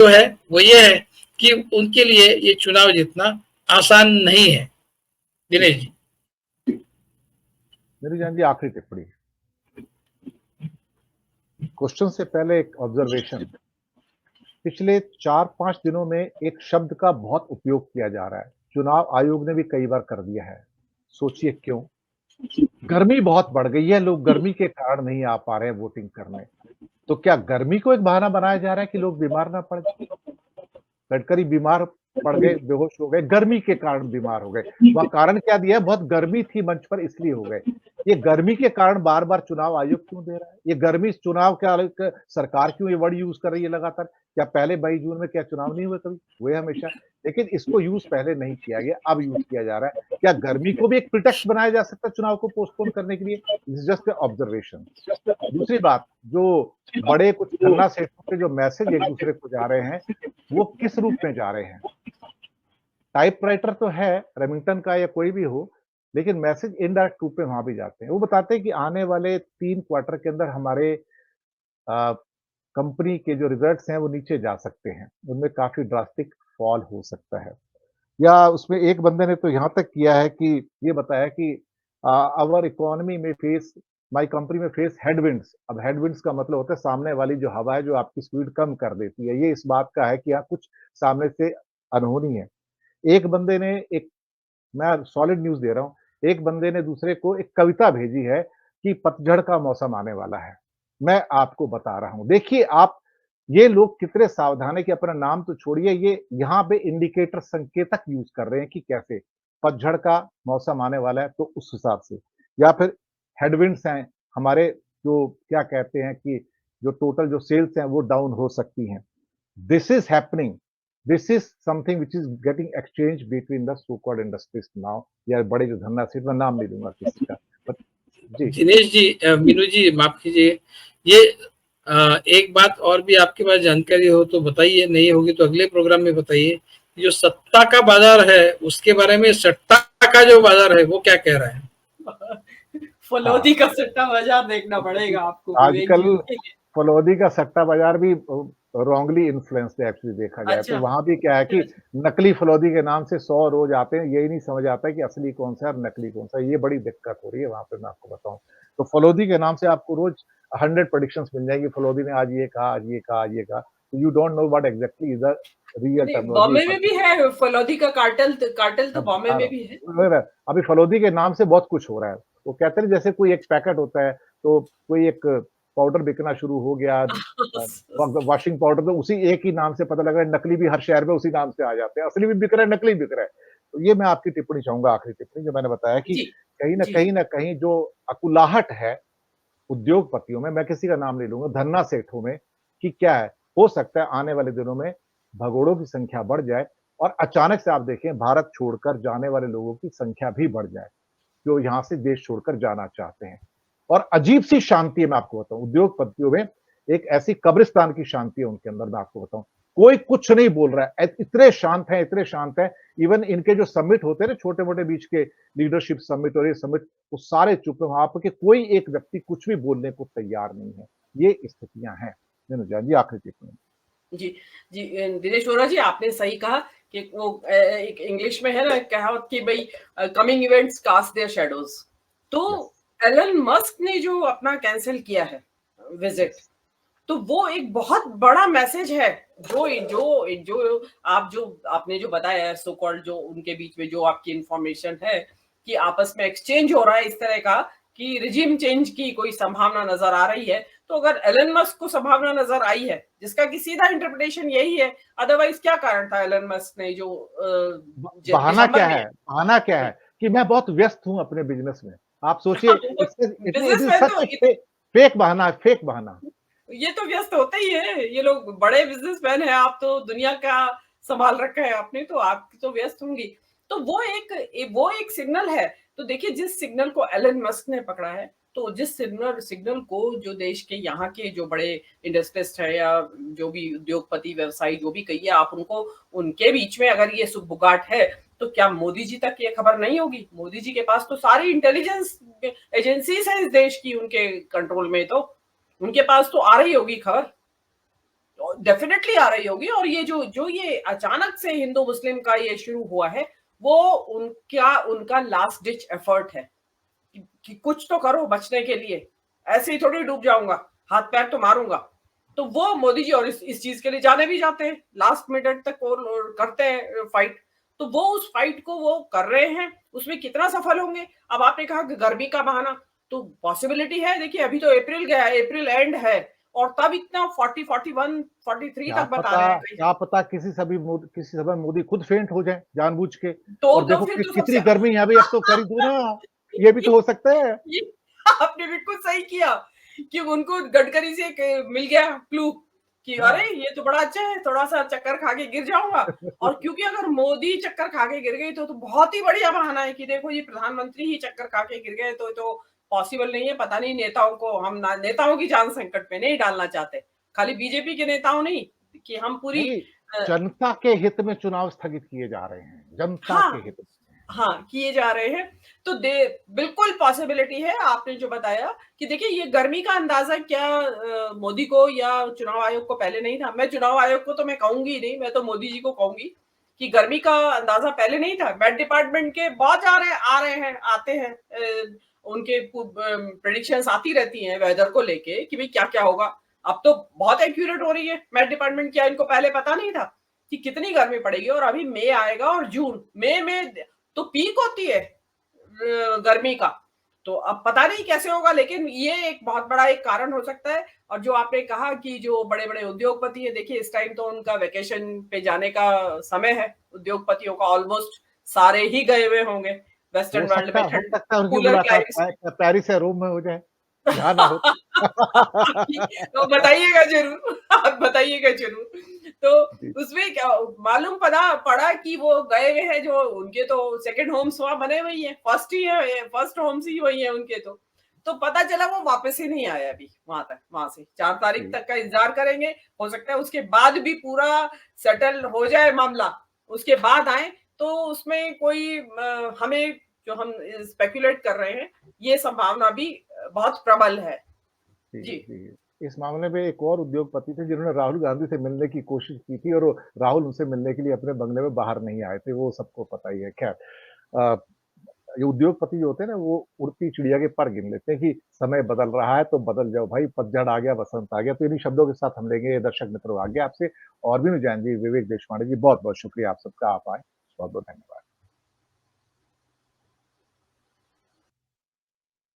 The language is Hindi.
जो है वो ये है कि उनके लिए ये चुनाव जीतना आसान नहीं है। दिनेश जी। मेरी जान जी आखिरी टिप्पणी, क्वेश्चन से पहले एक ऑब्जर्वेशन। पिछले 4-5 दिनों में एक शब्द का बहुत उपयोग किया जा रहा है, चुनाव आयोग ने भी कई बार कर दिया है। सोचिए क्यों? गर्मी बहुत बढ़ गई है, लोग गर्मी के कारण नहीं आ पा रहे हैं वोटिंग करने। तो क्या गर्मी को एक बहाना बनाया जा रहा है कि लोग बीमार ना पड़ जाएं? गडकरी बीमार पड़ गए, बेहोश हो गए, गर्मी के कारण बीमार हो गए। वह कारण क्या दिया है? बहुत गर्मी थी मंच पर इसलिए हो गए। ये गर्मी के कारण बार-बार चुनाव आयोग क्यों दे रहा है? ये गर्मी इस चुनाव के आलोक सरकार क्यों ये वर्ड यूज़ कर रही है लगातार? क्या पहले मई जून में क्या चुनाव नहीं हुए कभी? हुए हमेशा। लेकिन इसको यूज़ पहले नहीं किया गया, अब यूज़ किया जा रहा है। क्या गर्मी को भी एक प्रिटेक्स्ट बनाया जा सकता है चुनाव को पोस्टपोन करने के लिए? This is just a observation. दूसरी बात, जो बड़े कुछ धन्ना सेठों के जो मैसेज एक-दूसरे को जा रहे हैं, वो किस रूप में जा रहे हैं? टाइपराइटर तो है, रेमिंगटन का या कोई भी हो, लेकिन मैसेज इनडायरेक्ट रूप में वहाँ भी जाते हैं। वो बताते हैं कि आने वाले 3 क्वार्टर के अंदर हमारे अ, कंपनी के जो रिज़ल्ट्स हैं, वो नीचे जा सकते हैं। उनमें काफ़ी ड्रास्टिक फॉल हो सकता है। या उसमें एक बंदे ने तो यहाँ तक किया है कि ये बताया कि आवर इकोनॉमी में फेस माय कंपनी में फेस हेडविंड्स। अब हेडविंड्स का मतलब होता है सामने वाली जो हवा है, जो आपकी स्पीड कम कर देती है। ये इस बात का है कि यहाँ कुछ सामने से अनहोनी है। एक बंदे ने एक मैं सॉलिड न्यूज़ दे रहा हूँ, एक बंदे ने दूसरे को एक कविता भेजी है कि पतझड़ का मौसम आने वाला है। मैं आपको बता रहा हूँ। देखिए आप ये लोग कितने सावधान हैं कि अपना नाम तो छोड़िए, ये यहाँ पे इंडिकेटर संकेतक यूज़ कर रहे हैं कि कैसे पतझड़ का मौसम आने वाला है, तो उस हिसाब से। या फिर हेडविंड्स हैं, हमारे जो क्या कहते हैं कि जो टोटल जो सेल्स हैं, वो डाउन हो सकती हैं। This is happening. This is something which is getting exchanged between the so-called industries now. या बड़े जो धन्ना सेठ, मैं नाम नहीं लूँगा किसी का। बट जी, दिनेश जी, मीनू जी माफ कीजिए, ये एक बात और भी आपके पास जानकारी हो तो बताइए, नहीं होगी तो अगले प्रोग्राम में बताइए। जो सत्ता का बाजार है उसके बारे में सट्टा का जो बाजार है वो क्या कह रहा है? फलौदी का सट्टा बाजार देखना पड़ेगा आपको विवेक आजकल जी। फलौदी का सट्टा बाजार भी रॉन्गली इन्फ्लुएंस्ड है एक्चुअली देखा जाए तो। अच्छा, वहाँ भी क्या है कि नकली फलौदी के नाम से 100 रोज़ आते हैं, यही नहीं समझ आता है कि असली कौन-सा है और नकली कौन-सा है। ये बड़ी दिक्कत हो रही है वहाँ पे, मैं आपको बताऊँ। तो फलौदी के नाम से आपको रोज़ 100 प्रेडिक्शंस मिल जाएँगी, फलौदी ने आज ये कहा, आज ये कहा, आज ये कहा। तो you don't know what exactly is the real नहीं टर्मिनोलॉजी बॉम्बे में भी है फलौदी का कार्टेल तो मैं बॉम्बे बता रहा में हूँ। भी है। अभी फलौदी के नाम से बहुत कुछ हो रहा है। वो कहते हैं ना जैसे कोई एक पैकेट होता है, तो कोई एक पाउडर बिकना शुरू हो गया वॉशिंग पाउडर तो उसी एक ही नाम से पता लग रहा है, नकली भी हर शहर में उसी नाम से आ जाते हैं। असली भी बिक रहा है, नकली बिक रहा है। तो ये मैं आपकी टिप्पणी चाहूँगा, आखिरी टिप्पणी जो मैंने बताया कि जी, कहीं न जी, कहीं न कहीं जो अकुलाहट है उद्योगपतियों में, मैं किसी का नाम नहीं लूँगा, धन्ना सेठों में कि क्या है, हो सकता है आने वाले दिनों में भगोड़ों की संख्या बढ़ जाए और अचानक से आप देखें भारत छोड़कर जाने वाले लोगों की संख्या भी बढ़ जाए, जो यहाँ से देश छोड़कर जाना चाहते हैं। और अजीब-सी शांति है मैं आपको बताऊँ, उद्योगपतियों में एक ऐसी कब्रिस्तान की शांति है उनके अंदर मैं आपको बताऊँ। कोई कुछ नहीं बोल रहा है, इतने शांत हैं, इवन इनके जो समिट होते हैं ना छोटे-मोटे बीच के लीडरशिप समिट और ये समिट, वो सारे चुप हैं, वहाँ पे कि कोई एक व्यक्ति कुछ भी बोलने को तैयार नहीं है। ये स्थितियाँ हैं। जी, आखिरी टिप्पणी। जी, जी दिनेश वोरा जी आपने सही कहा कि वो एक इंग्लिश में है ना कहावत कि भाई coming events cast their shadows. तो यस, एलन मस्क ने जो अपना कैंसिल किया है विजिट, यस। तो वो एक बहुत बड़ा मैसेज है। जो जो जो आप जो आपने जो बताया है सो कॉल्ड जो उनके बीच में जो आपकी इंफॉर्मेशन है कि आपस में एक्सचेंज हो रहा है इस तरह का कि रिजीम चेंज की कोई संभावना नजर आ रही है। तो अगर एलन मस्क को संभावना नजर आई है जिसका कि सीधा इंटरप्रिटेशन यही है, अदरवाइज क्या कारण था एलन मस्क ने जो बहाना दिसंबर क्या में है? बहाना क्या है? कि मैं बहुत व्यस्त हूँ अपने बिज़नेस में। आप सोचिए इट इज़ बिजनेसमैन सच तो अ फेक बहाना है, फेक बहाना। ये तो व्यस्त होते ही है, ये लोग बड़े बिजनेसमैन हैं, आप तो दुनिया का संभाल रखा है आपने, तो आप तो व्यस्त होंगी। तो वो एक सिग्नल है। तो देखिए जिस सिग्नल को एलन मस्क ने पकड़ा है, तो जिस सिग्नल सिग्नल को जो देश के यहाँ के जो बड़े इंडस्ट्रिस्ट है या जो भी उद्योगपति व्यवसायी जो भी कहिए आप उनको, उनके बीच में अगर ये सुगबुगाहट है, तो क्या मोदी जी तक ये खबर नहीं होगी? मोदी जी के पास तो सारी इंटेलिजेंस एजेंसीज है इस देश की उनके कंट्रोल में, तो उनके पास तो आ रही होगी खबर। डेफिनेटली आ रही होगी। और ये जो ये अचानक से हिंदू मुस्लिम का ये शुरू हुआ है, वो उनका लास्ट डिच एफर्ट है कि कुछ तो करो बचने के लिए, ऐसे ही थोड़ी डूब जाऊंगा, हाथ पैर तो मारूंगा। तो वो मोदी जी और इस चीज के लिए जाने भी जाते हैं, लास्ट मिनट तक वो करते हैं फाइट। तो वो उस फाइट को वो कर रहे हैं, उसमें कितना सफल होंगे। अब आपने कहा कि गर्मी का बहाना, तो पॉसिबिलिटी है। देखिए अभी तो अप्रैल गया है, अप्रैल एंड है, और तब इतना 40, 41, 43 तक बता रहे हैं कहीं। क्या पता किसी समय मोदी खुद फेंट हो जाए जानबूझ के, और तो देखो फिर तो कितनी सबसे गर्मी है अभी, अब तो कर ही दो ना, ये भी तो हो सकता है। ये आपने बिल्कुल सही किया कि उनको गडकरी से एक मिल गया क्लू कि अरे हाँ। ये तो बड़ा अच्छा है, थोड़ा सा चक्कर खा के गिर जाऊंगा। और क्योंकि अगर मोदी चक्कर खा के गिर गई तो बहुत ही बढ़िया बहाना है कि देखो ये प्रधानमंत्री ही चक्कर खा के गिर गए, तो पॉसिबल नहीं है। पता नहीं नेताओं को, नेताओं की जान संकट में नहीं डालना चाहते, खाली बीजेपी के नेताओं नहीं, कि हम पूरी नहीं, जनता के हित में चुनाव स्थगित किए जा रहे हैं, जनता के हाँ हित में। हाँ किए जा रहे हैं। तो बिल्कुल पॉसिबिलिटी है आपने जो बताया कि देखिए ये गर्मी का अंदाजा क्या मोदी को या चुनाव आयोग को पहले नहीं था। मैं चुनाव आयोग को तो मैं कहूंगी ही नहीं, मैं तो मोदी जी को कहूंगी कि गर्मी का अंदाजा पहले नहीं था। मेट डिपार्टमेंट के बहुत आ रहे हैं, आते हैं, उनके प्रेडिक्शंस आती रहती हैं वेदर को लेके कि भाई क्या क्या होगा। अब तो बहुत एक्यूरेट हो रही है मेट डिपार्टमेंट। क्या इनको पहले पता नहीं था कि कितनी गर्मी पड़ेगी? और अभी मई आएगा और जून, मई में तो पीक होती है गर्मी का। तो अब पता नहीं कैसे होगा, लेकिन ये एक बहुत बड़ा एक कारण हो सकता है। और जो आपने कहा कि जो बड़े बड़े उद्योगपति है, देखिए इस टाइम तो उनका वेकेशन पे जाने का समय है, उद्योगपतियों का ऑलमोस्ट सारे ही गए हुए होंगे वेस्टर्न वर्ल्ड में, हो ठंड सकता है उनकी कूलर मुलाकात क्लाइमेट में। पेरिस या रोम में हो जाए, जहाँ ना हो। तो बताइएगा जरूर, आप बताइएगा जरूर। तो जी। उसमें क्या मालूम पड़ा कि वो गए हुए हैं, जो उनके तो सेकंड होम्स वहां बने हुए हैं, फर्स्ट होम्स ही वही है उनके। तो पता चला वो वापस ही नहीं आया अभी वहां तक। वहां से 4 तारीख जी। तक का इंतजार करेंगे, हो सकता है उसके बाद भी पूरा सेटल हो जाए मामला, उसके बाद आए। तो उसमें कोई हमें, जो हम स्पेकुलेट कर रहे हैं, ये संभावना भी बहुत प्रबल है। जी, जी। जी। इस मामले में एक और उद्योगपति थे जिन्होंने राहुल गांधी से मिलने की कोशिश की थी, और राहुल उनसे मिलने के लिए अपने बंगले में बाहर नहीं आए थे, वो सबको पता ही है। खैर, अ, ये उद्योगपति जो होते हैं ना, वो उड़ती चिड़िया के पर गिन लेते हैं कि समय बदल रहा है तो बदल जाओ भाई, पतझड़ आ गया, बसंत आ गया। तो इन्हीं शब्दों के साथ हम लेंगे दर्शक मित्रों आगे आपसे और भी जान जी। विवेक देशपांडे जी, बहुत-बहुत शुक्रिया आप सबका, आप आए। बहुत-बहुत धन्यवाद।